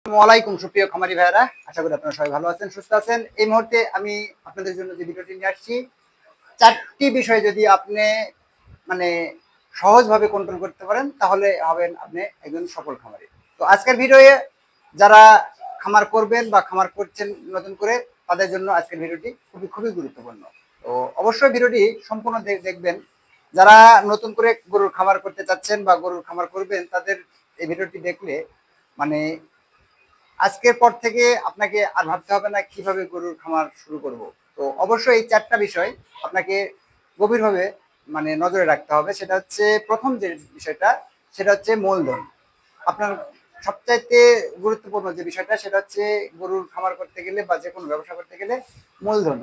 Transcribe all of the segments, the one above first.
আসসালামাইকুম সুপ্রিয় খামারি ভাইরা, আশা করি আপনারা সবাই ভালো আছেন, সুস্থ আছেন। এই মুহূর্তে আমি আপনাদের জন্য যে ভিডিওটি নিয়ে আসছি, 4টি বিষয় যদি আপনি মানে সহজভাবে কন্ট্রোল করতে পারেন তাহলে হবেন আপনি একজন সফল খামারি। তো আজকের ভিডিওয়ে যারা খামার করবেন বা খামার করছেন নতুন করে, তাদের জন্য আজকের ভিডিওটি খুবই খুবই গুরুত্বপূর্ণ। তো অবশ্যই ভিডিওটি সম্পূর্ণ দেখবেন। যারা নতুন করে গরুর খামার করতে চাচ্ছেন বা গরুর খামার করবেন, তাদের এই ভিডিওটি দেখলে মানে আজকের পর থেকে আপনাকে আর ভাবতে হবে না কিভাবে গরুর খামার শুরু করব। তো অবশ্যই এই 4টা বিষয় আপনাকে গভীরভাবে নজরে রাখতে হবে। সেটা হচ্ছে প্রথম যে বিষয়টা, সেটা হচ্ছে মূলধন। আপনার সবচাইতে গুরুত্বপূর্ণ যে বিষয়টা, সেটা হচ্ছে গরুর খামার করতে গেলে বা যে কোনো ব্যবসা করতে গেলে মূলধন।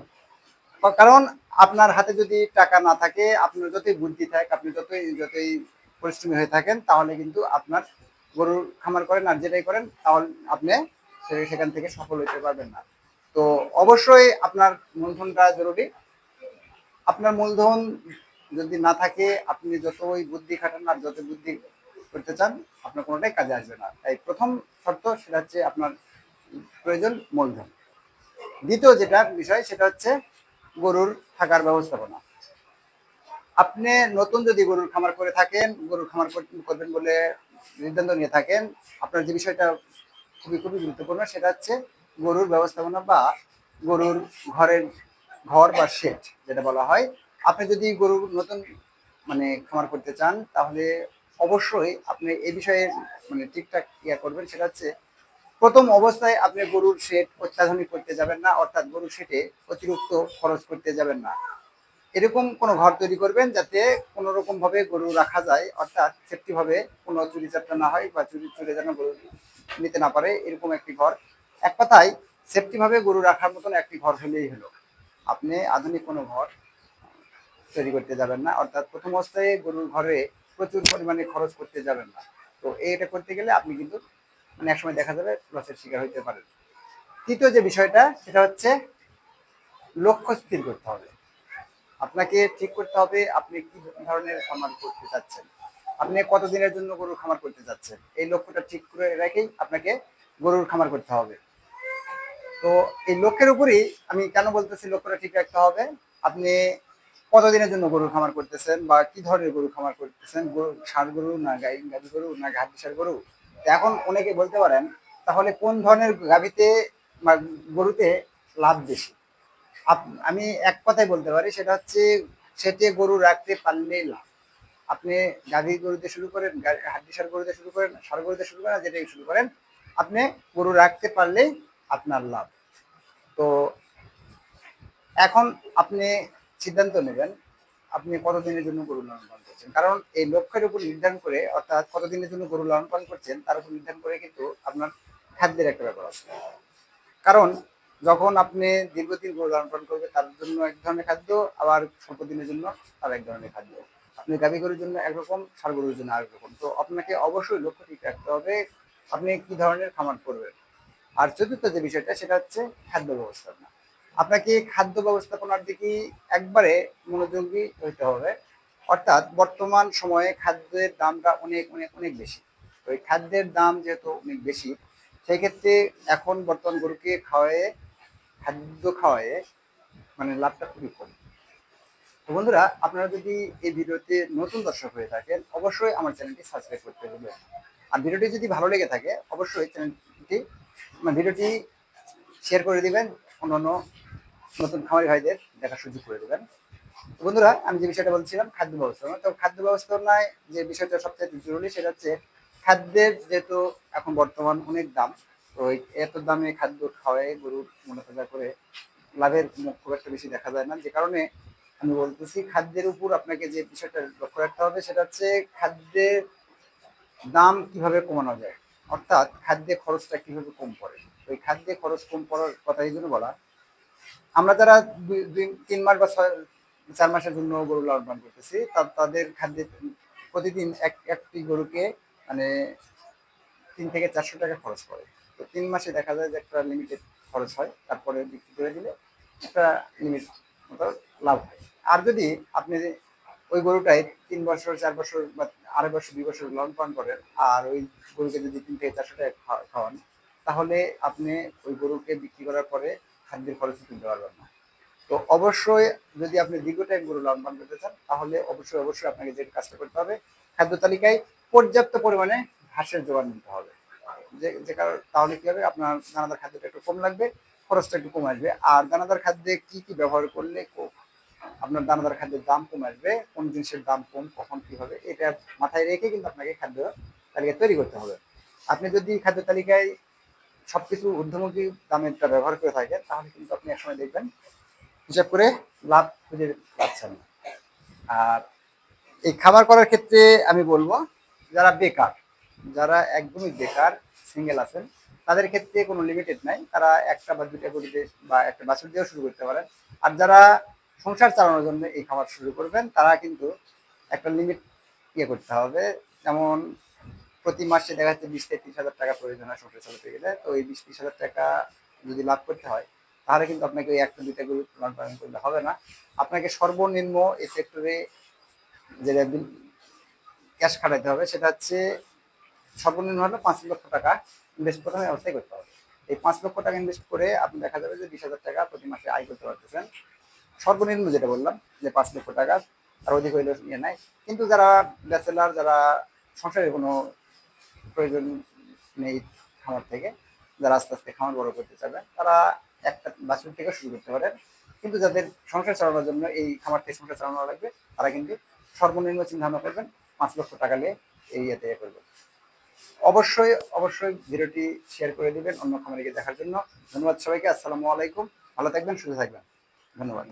কারণ আপনার হাতে যদি টাকা না থাকে, আপনার যতই বুদ্ধি থাকে, আপনি যতই যতই পরিশ্রমী হয়ে থাকেন, তাহলে কিন্তু আপনার গরুর খামার করেন আর যেটাই করেন, তাহলে আপনি সেখান থেকে সফল হতে পারবেন না। তো অবশ্যই আপনার মূলধনটা জরুরি। আপনার মূলধন যদি না থাকে, আপনি যতই বুদ্ধি খাটান আর যত বুদ্ধি করতে চান, আপনার কোনোটাই কাজে আসবে না। তাই প্রথম শর্ত সেটা হচ্ছে আপনার প্রয়োজন মূলধন। দ্বিতীয় যেটা বিষয়, সেটা হচ্ছে গরুর থাকার ব্যবস্থাপনা। আপনি নতুন যদি গরুর খামার করে থাকেন, গরুর খামার করবেন বলে সিদ্ধান্ত নিয়ে থাকেন, আপনার যে বিষয়টা খুবই খুবই গুরুত্বপূর্ণ, সেটা হচ্ছে গরুর ব্যবস্থাপনা বা গরুর ঘর বা শেড যেটা বলা হয়। আপনি যদি গরুর নতুন খামার করতে চান, তাহলে অবশ্যই আপনি এই বিষয়ে ঠিকঠাক করবেন। সেটা হচ্ছে প্রথম অবস্থায় আপনি গরুর শেড অত্যাধুনিক করতে যাবেন না, অর্থাৎ গরুর শেডে অতিরিক্ত খরচ করতে যাবেন না। এরকম কোনো ঘর তৈরি করবেন যাতে কোনো রকম ভাবে গরু রাখা যায়, অর্থাৎ সেফটি ভাবে কোনো চুরি চাপটা না হয় বা চুরি যেন গরু নিতে না পারে, এরকম একটি ঘর। এক কথায় সেফটি ভাবে গরু রাখার মতন একটি ঘর হলেই হলো। আপনি আধুনিক কোনো ঘর তৈরি করতে যাবেন না, অর্থাৎ প্রথম অবস্থায় গরুর ঘরে প্রচুর পরিমাণে খরচ করতে যাবেন না। তো এটা করতে গেলে আপনি কিন্তু একসময় দেখা যাবে লসের শিকার হইতে পারেন। তৃতীয় যে বিষয়টা, সেটা হচ্ছে লক্ষ্য স্থির করতে হবে। আপনাকে ঠিক করতে হবে আপনি কি ধরনের খামার করতে চাচ্ছেন, আপনি কতদিনের জন্য গরুর খামার করতে চাচ্ছেন। এই লক্ষ্যটা ঠিক করে রেখেই আপনাকে গরুর খামার করতে হবে। তো এই লক্ষ্যের উপরই আমি কেন বলতেছি লক্ষ্যটা ঠিক রাখতে হবে। আপনি কতদিনের জন্য গরুর খামার করতেছেন বা কি ধরনের গরু খামার করতেছেন, গরু ষাঁড় গরু না গাভী গরু না ঘাটবিশাল গরু। এখন অনেকে বলতে পারেন, তাহলে কোন ধরনের গাভীতে বা গরুতে লাভ বেশি। আমি এক কথাই বলতে পারি, সেটা হচ্ছে সেটে গরু রাখতে পারলেই লাভ। আপনি গাভী গরুতে শুরু করেন, হাড্ডিসার গরুতে শুরু করেন, ষাঁড় গরুতে শুরু করেন, যেটাই শুরু করেন, আপনি গরু রাখতে পারলেই আপনার লাভ। তো এখন আপনি সিদ্ধান্ত নেবেন আপনি কতদিনের জন্য গরু লালন পালন করছেন। কারণ এই লক্ষ্যের উপর নির্ধারণ করে, অর্থাৎ কতদিনের জন্য গরু লালন পালন করছেন তার উপর নির্ধারণ করে কিন্তু আপনার খাদ্যের একটা ব্যাপার আছে। কারণ যখন আপনি দীর্ঘদিন গরু লালন পালন করবে, তার জন্য এক ধরনের খাদ্য, আবার স্বল্প দিনের জন্য তার এক ধরনের খাদ্য। আপনি গাভী গরুর জন্য একরকম, ষাঁড় গরুর জন্য আরেক রকম। তো আপনাকে অবশ্যই লক্ষ্য ঠিক রাখতে হবে আপনি কি ধরনের খামার করবেন। আর চতুর্থ যে বিষয়টা, সেটা হচ্ছে খাদ্য ব্যবস্থাপনা। আপনাকে খাদ্য ব্যবস্থাপনার দিকে একবারে মনোযোগী হইতে হবে। অর্থাৎ বর্তমান সময়ে খাদ্যের দামটা অনেক অনেক অনেক বেশি। তো এই খাদ্যের দাম যেহেতু অনেক বেশি, সেই ক্ষেত্রে এখন বর্তমান গরুকে খাদ্য খাওয়ায় লাভটা খুবই কম। তো বন্ধুরা, আপনারা যদি এই ভিডিওতে নতুন দর্শক হয়ে থাকেন, অবশ্যই আমার চ্যানেলটি সাবস্ক্রাইব করতে ভুলবেন না। আর ভিডিওটি যদি ভালো লেগে থাকে, অবশ্যই ভিডিওটি শেয়ার করে দিবেন, অন্যান্য নতুন খামারি ভাইদের দেখার সুযোগ করে দেবেন। তো বন্ধুরা, আমি যে বিষয়টা বলছিলাম খাদ্য ব্যবস্থাপনা, তো খাদ্য ব্যবস্থাপনায় যে বিষয়টা সবচেয়ে জরুরি, সেটা হচ্ছে খাদ্যের যেহেতু এখন বর্তমান অনেক দাম। তো এত দামে খাদ্য খাওয়ায় গরুর মোটা করে লাভের মুখ খুব একটা বেশি দেখা যায় না। যে কারণে আমি বলতেছি খাদ্যের উপর আপনাকে যে বিষয়টা লক্ষ্য রাখতে হবে, সেটা হচ্ছে খাদ্যের দাম কিভাবে কমানো যায়, অর্থাৎ খাদ্যে খরচটা কিভাবে কম পড়ে। ওই খাদ্যে খরচ কম পড়ার কথা এই জন্য বলা, আমরা যারা 3 মাস বা 4 মাসের জন্য গরু লালন পালন করতেছি, তাদের খাদ্যে প্রতিদিন একটি গরুকে মানে 300 থেকে 400 টাকা খরচ করে। তো 3 মাসে দেখা যায় যে একটা লিমিটেড খরচ হয়, তারপরে বিক্রি করে দিলে একটা লিমিট মতো লাভ হয়। আর যদি আপনি ওই গরুটাই 3 বছর 4 বছর বা 2.5 বছর 2 বছর লালন পালন করেন, আর ওই গরুকে যদি 3 থেকে 400 টাকা খাওয়ান, তাহলে আপনি ওই গরুকে বিক্রি করার পরে খাদ্যের খরচ তুলতে পারবেন না। তো অবশ্যই যদি আপনি দীর্ঘ টাইম গরু লালন পালন করতে চান, তাহলে অবশ্যই অবশ্যই আপনাকে যে কাজটা করতে হবে, খাদ্য তালিকায় পর্যাপ্ত পরিমাণে ঘাসের জোগান দিতে হবে। যে কারণ তাহলে কি হবে, আপনার দানাদার খাদ্যটা একটু কম লাগবে, খরচটা একটু কম আসবে। আর দানাদার খাদ্যে কি কি ব্যবহার করলে আপনার দানাদার খাদ্যের দাম কম আসবে, কোন জিনিসের দাম কম কখন কি হবে, এটা মাথায় রেখে কিন্তু আপনাকে খাদ্য তালিকা তৈরি করতে হবে। আপনি যদি খাদ্য তালিকায় সবকিছু ঊর্ধ্বমুখী দামেরটা ব্যবহার করে থাকেন, তাহলে কিন্তু আপনি একসময় দেখবেন হিসাব করে লাভ খুঁজে পাচ্ছেন না। আর এই খাবার করার ক্ষেত্রে আমি বলবো, যারা বেকার, যারা একদমই বেকার সিঙ্গেল আছেন, তাদের ক্ষেত্রে কোনো লিমিটেড নাই, তারা একটা বা দুইটা গরু দিয়ে বা একটা বাছুর দিয়েও শুরু করতে পারেন। আর যারা সংসার চালানোর জন্য এই খাবার শুরু করবেন, তারা কিন্তু একটা লিমিট করতে হবে। যেমন প্রতি মাসে দেখা যাচ্ছে 20 থেকে 30 হাজার টাকা প্রয়োজন হয় সংসার চালাতে গেলে। তো এই 20-30 হাজার টাকা যদি লাভ করতে হয়, তাহলে কিন্তু আপনাকে ওই একটা দুইটা গরু লালন পালন করলে হবে না। আপনাকে সর্বনিম্ন এই সেক্টরে যেটা ক্যাশ খাটাইতে হবে, সেটা হচ্ছে সর্বনিম্ন হলো 5 লক্ষ টাকা ইনভেস্ট প্রথমে অবস্থায় করতে হবে। এই 5 লক্ষ টাকা ইনভেস্ট করে আপনি দেখা যাবে যে 20 হাজার টাকা প্রতি মাসে আয় করতে পারতেছেন। সর্বনিম্ন যেটা বললাম যে 5 লক্ষ টাকা, আর অধিক হইলে ইয়ে নাই। কিন্তু যারা ব্যাচেলার, যারা সংসারের কোনো প্রয়োজন নেই খামার থেকে, যারা আস্তে আস্তে খামার বড় করতে চাবেন, তারা একটা বাছুর থেকে শুরু করতে পারেন। কিন্তু যাদের সংসার চালানোর জন্য এই খামার থেকে সংসার চালানো লাগবে, তারা কিন্তু সর্বনিম্ন চিন্তা ভাবনা করবেন 5 লক্ষ টাকা নিয়ে এই ইয়েতে করবেন। অবশ্যই অবশ্যই ভিডিওটি শেয়ার করে দিবেন অন্য খামারিকে দেখার জন্য। ধন্যবাদ সবাইকে। আসসালামু আলাইকুম। ভালো থাকবেন, সুস্থ থাকবেন। ধন্যবাদ।